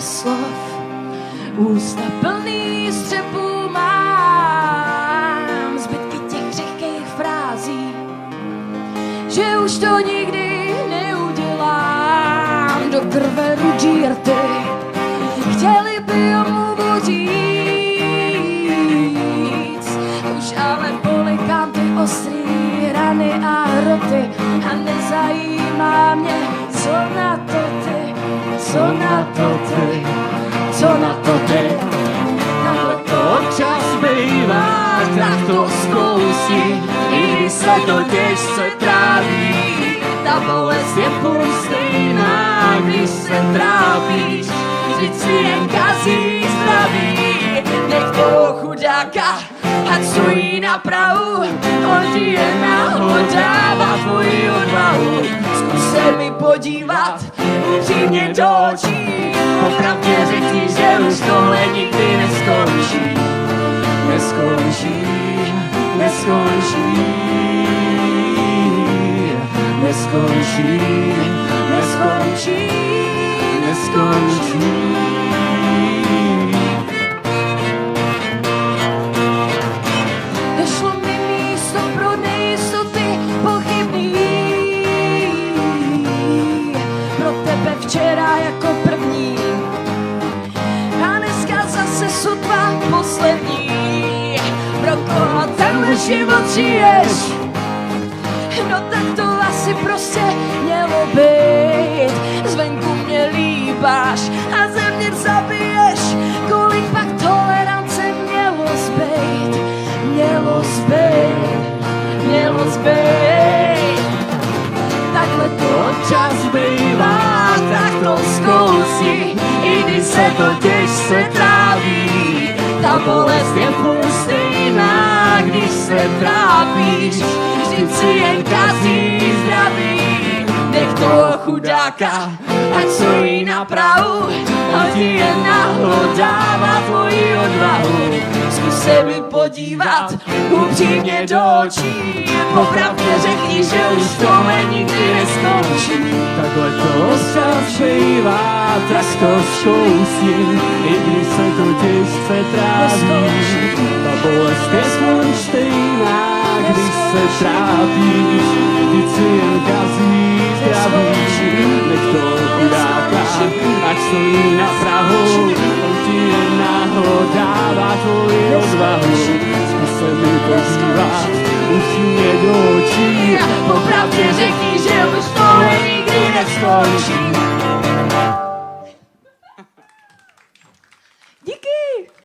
slov, ústa plný střepů mám, zbytky těch křehkých frází, že už to nikdy neudělám. Do krve rudí rty chtěli by omluvu říct, už ale polikám ty ostrý rany a hroty a nezajímá mě, co na to ty, co na to ty, co na to ty. Takhle to občas bývá, tak to zkousí, i když se to těžce tráví. Ta bolest je furt stejná, když se trápíš, vždyť si jen kazí zdraví. Nech toho chudáka, ať stojí na prahu, on ti jen náhod dává tvoji odvahu. Zkus se mi podívat upřímně do očí, popravdě řekni, že už tohle nikdy neskončí. Neskončí, neskončí, neskončí, neskončí, neskončí. Došlo mi místo pro nejistoty pochybný, pro tebe včera jako první a dneska zase sotva poslední. Pro koho tenhle život žiješ, no tak to asi prostě mělo být. Zvenku mě líbáš a ze mě zabiješ, kolik pak tolerance mělo zbejt, mělo zbejt, mělo zbejt. Takhle to občas bývá, tak to zkousí, i když se to těžce tráví. Ta bolest je furt stejná, když se trápíš, vždyť si jen kazí zdraví. Nech toho chudáka, ať stojí na prahu, on ti jen náhod dává tvoji odvahu. Zkus se mi podívat upřímně do očí, popravdě řekni, že už tohle nikdy neskončí. Takhle to občas bývá, tak to zkousím, i když se to těžce tráví. Ta bolest je furt stejná, když se trápíš, vždyť si jen kazí zdraví. Nech toho chudáka, ať stojí na prahu, on ti jen náhod dává tvůj